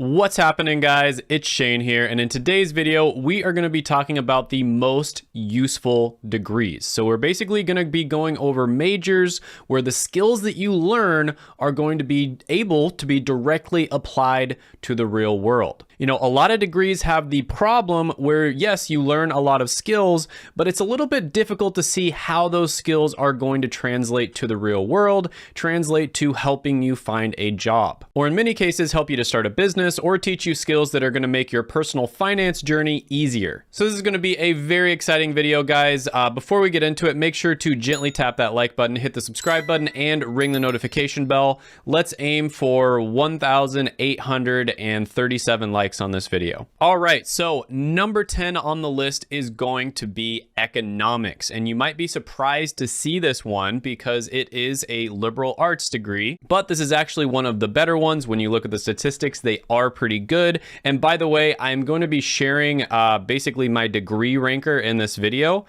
What's happening, guys? It's Shane here, and in today's video, we are going to be talking about the most useful degrees. So we're basically going to be going over majors where the skills that you learn are going to be able to be directly applied to the real world. You know, a lot of degrees have the problem where, yes, you learn a lot of skills, but it's a little bit difficult to see how those skills are going to translate to the real world, translate to helping you find a job, or in many cases, help you to start a business or teach you skills that are going to make your personal finance journey easier. So this is going to be a very exciting video, guys. Before we get into it, make sure to gently tap that like button, hit the subscribe button, and ring the notification bell. Let's aim for 1,837 likes on this video. All right, so number 10 on the list is going to be economics. And you might be surprised to see this one because it is a liberal arts degree, but this is actually one of the better ones. When you look at the statistics, they are pretty good. And by the way, I'm going to be sharing basically my degree ranker in this video.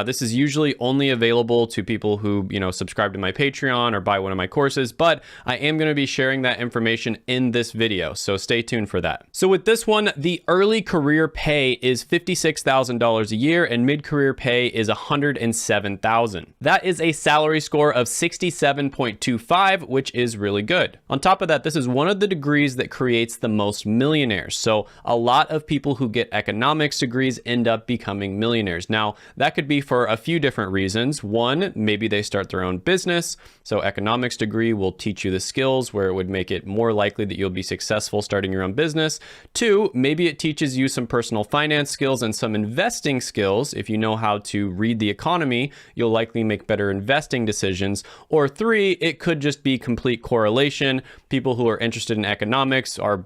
This is usually only available to people who, you know, subscribe to my Patreon or buy one of my courses, but I am going to be sharing that information in this video. So stay tuned for that. So with this one, the early career pay is $56,000 a year and mid-career pay is $107,000. That is a salary score of 67.25, which is really good. On top of that, this is one of the degrees that creates the most millionaires. So a lot of people who get economics degrees end up becoming millionaires. Now, that could be for a few different reasons. One, maybe they start their own business. So economics degree will teach you the skills where it would make it more likely that you'll be successful starting your own business. Two, maybe it teaches you some personal finance skills and some investing skills. If you know how to read the economy, you'll likely make better investing decisions. Or three, it could just be complete correlation. People who are interested in economics are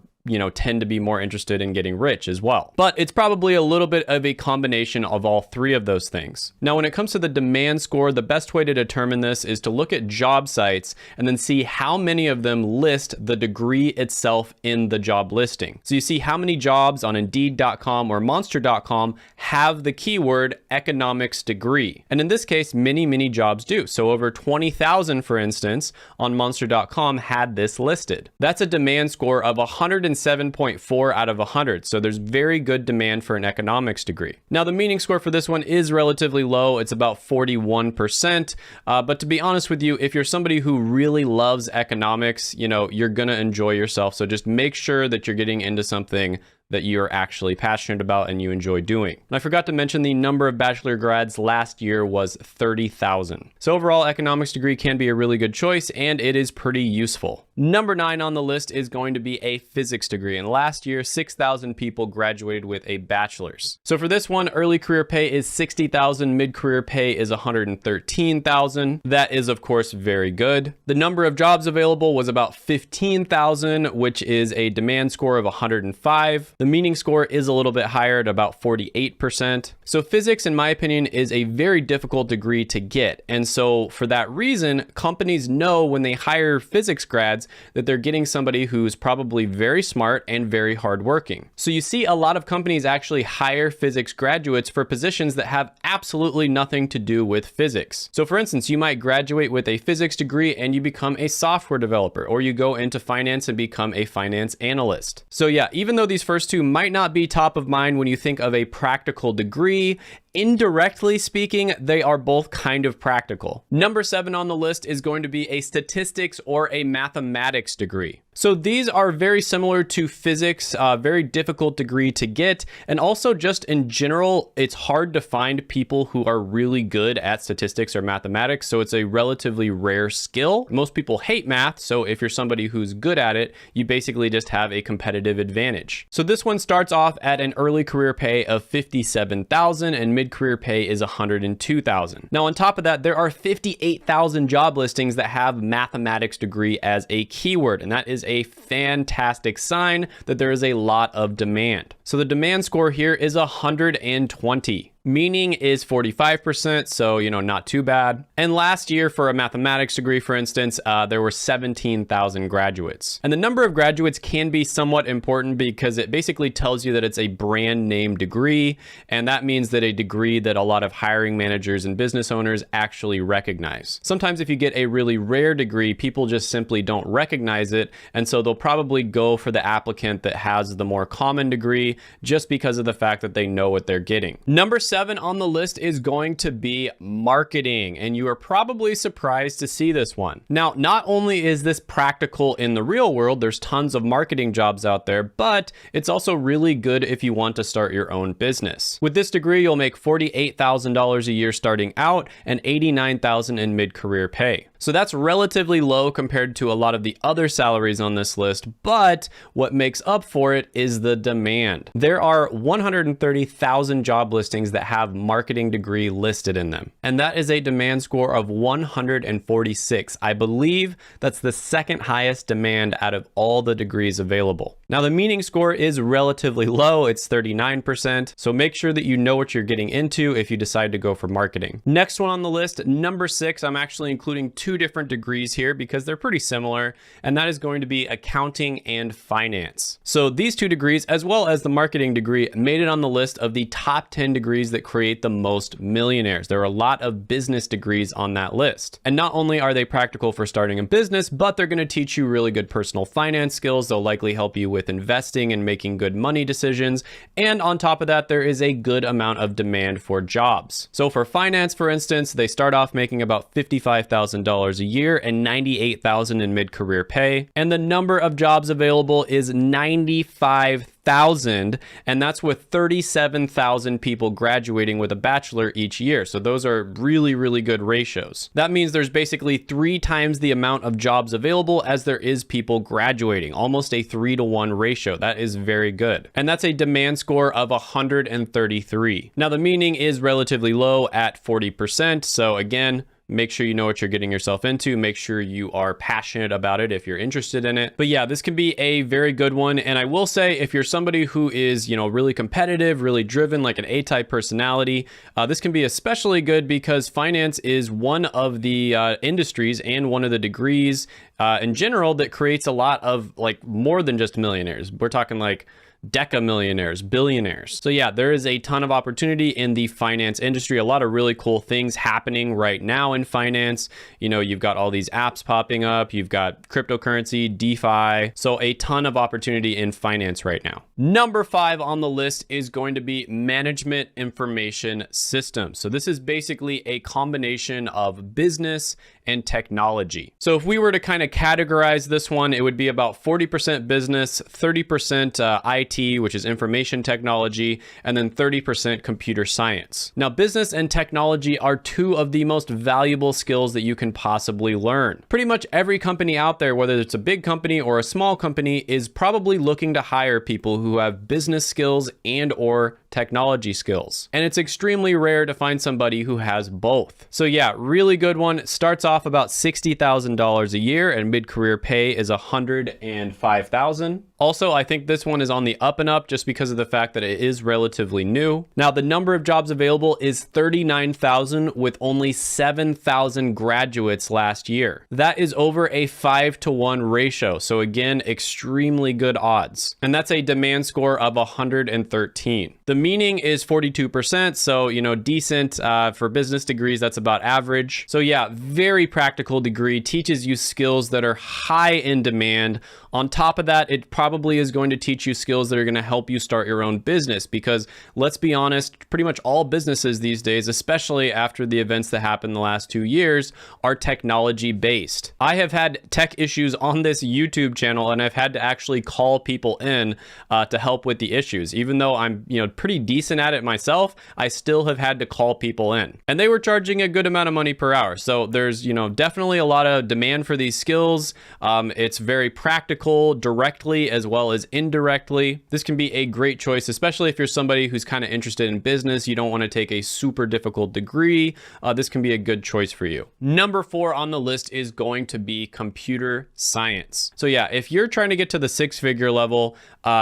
tend to be more interested in getting rich as well. But it's probably a little bit of a combination of all three of those things. Now, when it comes to the demand score, the best way to determine this is to look at job sites and then see how many of them list the degree itself in the job listing. So you see how many jobs on indeed.com or monster.com have the keyword economics degree. And in this case, many jobs do. So over 20,000, for instance, on monster.com had this listed. That's a demand score of 107.4 out of 100. So there's very good demand for an economics degree. Now, the meaning score for this one is relatively low. It's about 41%. But to be honest with you, if you're somebody who really loves economics, you're going to enjoy yourself. So just make sure that you're getting into something that you're actually passionate about and you enjoy doing. And I forgot to mention the number of bachelor grads last year was 30,000. So overall, economics degree can be a really good choice and it is pretty useful. Number 9 on the list is going to be a physics degree. And last year, 6,000 people graduated with a bachelor's. So for this one, early career pay is 60,000, mid-career pay is 113,000. That is, of course, very good. The number of jobs available was about 15,000, which is a demand score of 105. The meaning score is a little bit higher at about 48%. So physics, in my opinion, is a very difficult degree to get. And so for that reason, companies know when they hire physics grads that they're getting somebody who's probably very smart and very hardworking. So you see a lot of companies actually hire physics graduates for positions that have absolutely nothing to do with physics. So for instance, you might graduate with a physics degree and you become a software developer, or you go into finance and become a finance analyst. So yeah, even though these first two might not be top of mind when you think of a practical degree, indirectly speaking, they are both kind of practical. Number 7 on the list is going to be a statistics or a mathematics degree. So these are very similar to physics, very difficult degree to get. And also just in general, it's hard to find people who are really good at statistics or mathematics. So it's a relatively rare skill. Most people hate math. So if you're somebody who's good at it, you basically just have a competitive advantage. So this one starts off at an early career pay of 57,000 and mid-career pay is 102,000. Now, on top of that, there are 58,000 job listings that have mathematics degree as a keyword. And that is a fantastic sign that there is a lot of demand. So the demand score here is 120. Meaning is 45%, so, not too bad. And last year for a mathematics degree, for instance, there were 17,000 graduates. And the number of graduates can be somewhat important because it basically tells you that it's a brand name degree, and that means that a degree that a lot of hiring managers and business owners actually recognize. Sometimes if you get a really rare degree, people just simply don't recognize it, and so they'll probably go for the applicant that has the more common degree just because of the fact that they know what they're getting. Number 7 on the list is going to be marketing, and you are probably surprised to see this one. Now, not only is this practical in the real world, there's tons of marketing jobs out there, but it's also really good if you want to start your own business. With this degree, you'll make $48,000 a year starting out and $89,000 in mid-career pay. So that's relatively low compared to a lot of the other salaries on this list, but what makes up for it is the demand. There are 130,000 job listings that have marketing degree listed in them, and that is a demand score of 146. I believe that's the second highest demand out of all the degrees available. Now, the meaning score is relatively low. It's 39%, so make sure that you know what you're getting into if you decide to go for marketing. Next one on the list, number 6, I'm actually including two different degrees here because they're pretty similar, and that is going to be accounting and finance. So these two degrees, as well as the marketing degree, made it on the list of the top 10 degrees that create the most millionaires. There are a lot of business degrees on that list. And not only are they practical for starting a business, but they're going to teach you really good personal finance skills. They'll likely help you with investing and making good money decisions. And on top of that, there is a good amount of demand for jobs. So for finance, for instance, they start off making about $55,000 a year and $98,000 in mid-career pay. And the number of jobs available is 95,000, and that's with 37,000 people graduating with a bachelor each year. So those are really, really good ratios. That means there's basically 3 times the amount of jobs available as there is people graduating, almost a 3-to-1 ratio. That is very good. And that's a demand score of 133. Now, the meaning is relatively low at 40%. So again, make sure you know what you're getting yourself into. Make sure you are passionate about it if you're interested in it. But yeah, this can be a very good one. And I will say, if you're somebody who is, really competitive, really driven, like an A-type personality, this can be especially good because finance is one of the industries and one of the degrees in general that creates a lot of more than just millionaires. We're talking like decamillionaires, billionaires. So yeah, there is a ton of opportunity in the finance industry. A lot of really cool things happening right now in finance. You've got all these apps popping up. You've got cryptocurrency, DeFi. So a ton of opportunity in finance right now. Number 5 on the list is going to be management information systems. So this is basically a combination of business and technology. So if we were to kind of categorize this one, it would be about 40% business, 30% IT, which is information technology, and then 30% computer science. Now, business and technology are two of the most valuable skills that you can possibly learn. Pretty much every company out there, whether it's a big company or a small company, is probably looking to hire people who have business skills and or technology skills. And it's extremely rare to find somebody who has both. So yeah, really good one. It starts off about $60,000 a year and mid-career pay is $105,000. Also, I think this one is on the up and up just because of the fact that it is relatively new. Now, the number of jobs available is 39,000 with only 7,000 graduates last year. That is over a 5-to-1 ratio. So again, extremely good odds. And that's a demand score of 113. The meaning is 42%. So, decent for business degrees. That's about average. So yeah, very practical degree, teaches you skills that are high in demand. On top of that, it probably is going to teach you skills that are going to help you start your own business because let's be honest, pretty much all businesses these days, especially after the events that happened the last 2 years, are technology based. I have had tech issues on this YouTube channel and I've had to actually call people in to help with the issues. Even though I'm, pretty decent at it myself, I still have had to call people in. And they were charging a good amount of money per hour. So there's, definitely a lot of demand for these skills. It's very practical directly as well as indirectly. This can be a great choice, especially if you're somebody who's kind of interested in business. You don't want to take a super difficult degree. This can be a good choice for you. Number 4 on the list is going to be computer science. So yeah, if you're trying to get to the 6-figure level,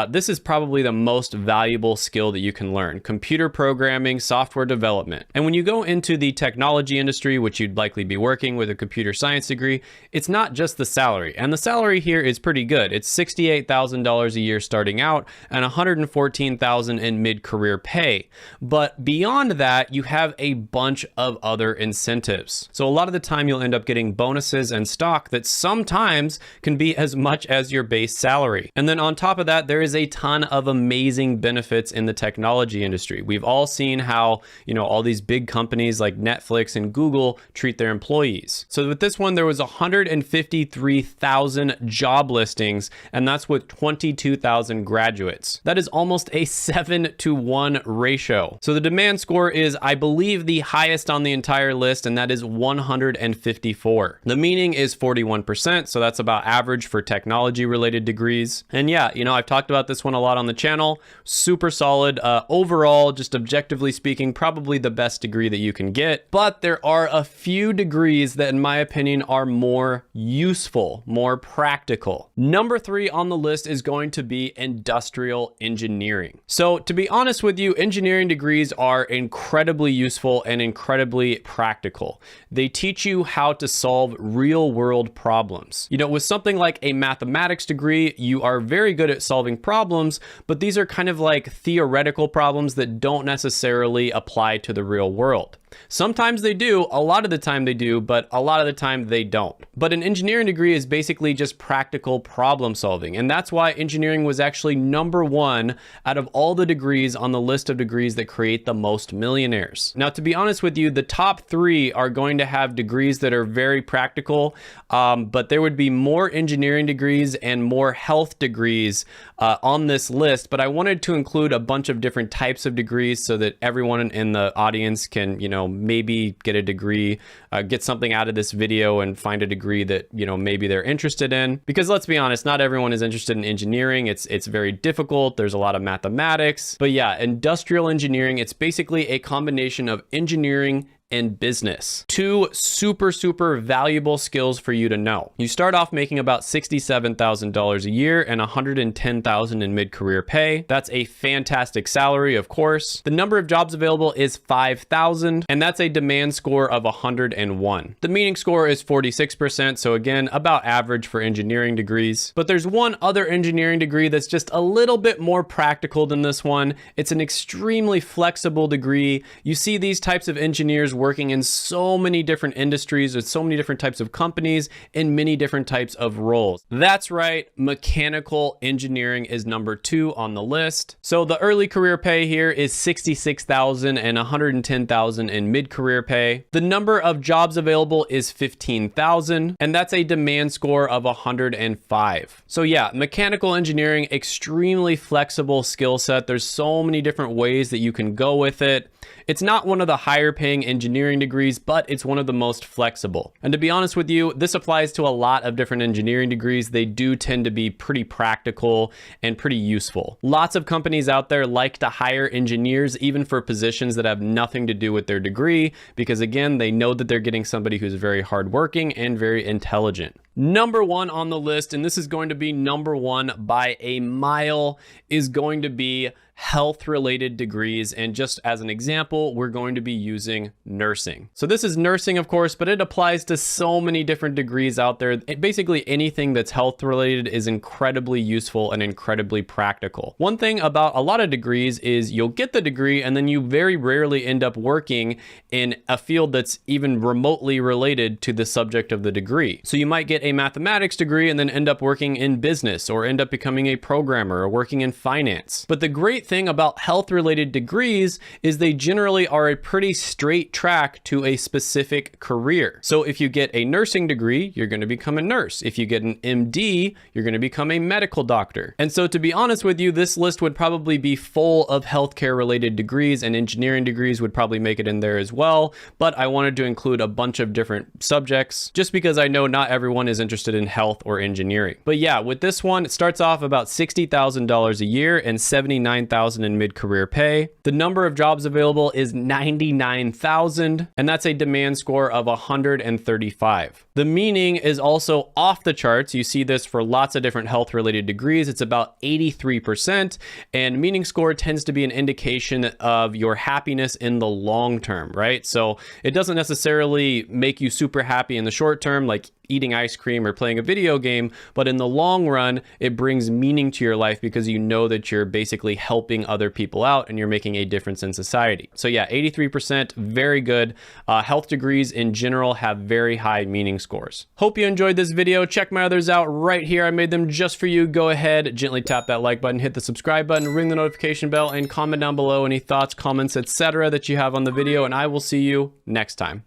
this is probably the most valuable skill that you can learn: computer programming, software development. And when you go into the technology industry, which you'd likely be working with a computer science degree, it's not just the salary. And the salary here is pretty good. It's $68,000 a year starting out and $114,000 in mid-career pay. But beyond that, you have a bunch of other incentives. So a lot of the time you'll end up getting bonuses and stock that sometimes can be as much as your base salary. And then on top of that, there is a ton of amazing benefits in the technology industry. We've all seen how, all these big companies like Netflix and Google treat their employees. So with this one, there was 153,000 job listings, and that's with 22,000 graduates. That is almost a 7-to-1 ratio. So the demand score is, I believe, the highest on the entire list, and that is 154. The meaning is 41%, so that's about average for technology related degrees. And yeah, I've talked about this one a lot on the channel. Super solid. Overall, just objectively speaking, probably the best degree that you can get. But there are a few degrees that, in my opinion, are more useful, more practical. Number 3 on the list is going to be industrial engineering. So to be honest with you, engineering degrees are incredibly useful and incredibly practical. They teach you how to solve real world problems. With something like a mathematics degree, you are very good at solving problems, but these are kind of like theoretical problems that don't necessarily apply to the real world. Sometimes they do, a lot of the time they do, but a lot of the time they don't. But an engineering degree is basically just practical problem solving. And that's why engineering was actually number 1 out of all the degrees on the list of degrees that create the most millionaires. Now, to be honest with you, the top 3 are going to have degrees that are very practical, but there would be more engineering degrees and more health degrees on this list. But I wanted to include a bunch of different types of degrees so that everyone in the audience can, maybe get a degree, get something out of this video and find a degree that, maybe they're interested in. Because let's be honest, not everyone is interested in engineering. It's very difficult. There's a lot of mathematics. But yeah, industrial engineering, it's basically a combination of engineering and business. 2 super valuable skills for you to know. You start off making about $67,000 a year and $110,000 in mid-career pay. That's a fantastic salary, of course. The number of jobs available is 5,000, and that's a demand score of 101. The meaning score is 46%, so again, about average for engineering degrees. But there's one other engineering degree that's just a little bit more practical than this one. It's an extremely flexible degree. You see these types of engineers working in so many different industries with so many different types of companies in many different types of roles. That's right, mechanical engineering is number 2 on the list. So the early career pay here is $66,000 and $110,000 in mid-career pay. The number of jobs available is 15,000, and that's a demand score of 105. So yeah, mechanical engineering, extremely flexible skill set. There's so many different ways that you can go with it. It's not one of the higher paying engineering degrees, but it's one of the most flexible. And to be honest with you, this applies to a lot of different engineering degrees. They do tend to be pretty practical and pretty useful. Lots of companies out there like to hire engineers even for positions that have nothing to do with their degree, because again, they know that they're getting somebody who's very hardworking and very intelligent. Number 1 on the list, and this is going to be number 1 by a mile, is going to be health-related degrees. And just as an example, we're going to be using nursing. So this is nursing, of course, but it applies to so many different degrees out there. Basically, anything that's health-related is incredibly useful and incredibly practical. One thing about a lot of degrees is you'll get the degree and then you very rarely end up working in a field that's even remotely related to the subject of the degree. So you might get a mathematics degree and then end up working in business or end up becoming a programmer or working in finance. But the great thing about health-related degrees is they generally are a pretty straight track to a specific career. So if you get a nursing degree, you're going to become a nurse. If you get an MD, you're going to become a medical doctor. And so to be honest with you, this list would probably be full of healthcare related degrees, and engineering degrees would probably make it in there as well. But I wanted to include a bunch of different subjects just because I know not everyone is interested in health or engineering. But yeah, with this one, it starts off about $60,000 a year and $79,000 in mid-career pay. The number of jobs available is 99,000, and that's a demand score of 135. The meaning is also off the charts. You see this for lots of different health-related degrees. It's about 83%, and meaning score tends to be an indication of your happiness in the long term, right? So it doesn't necessarily make you super happy in the short term, like eating ice cream or playing a video game, but in the long run, it brings meaning to your life because you know that you're basically helping other people out and you're making a difference in society. So yeah, 83%, very good. Health degrees in general have very high meaning scores. Hope you enjoyed this video. Check my others out right here. I made them just for you. Go ahead, gently tap that like button, hit the subscribe button, ring the notification bell, and comment down below any thoughts, comments, etc. that you have on the video, and I will see you next time.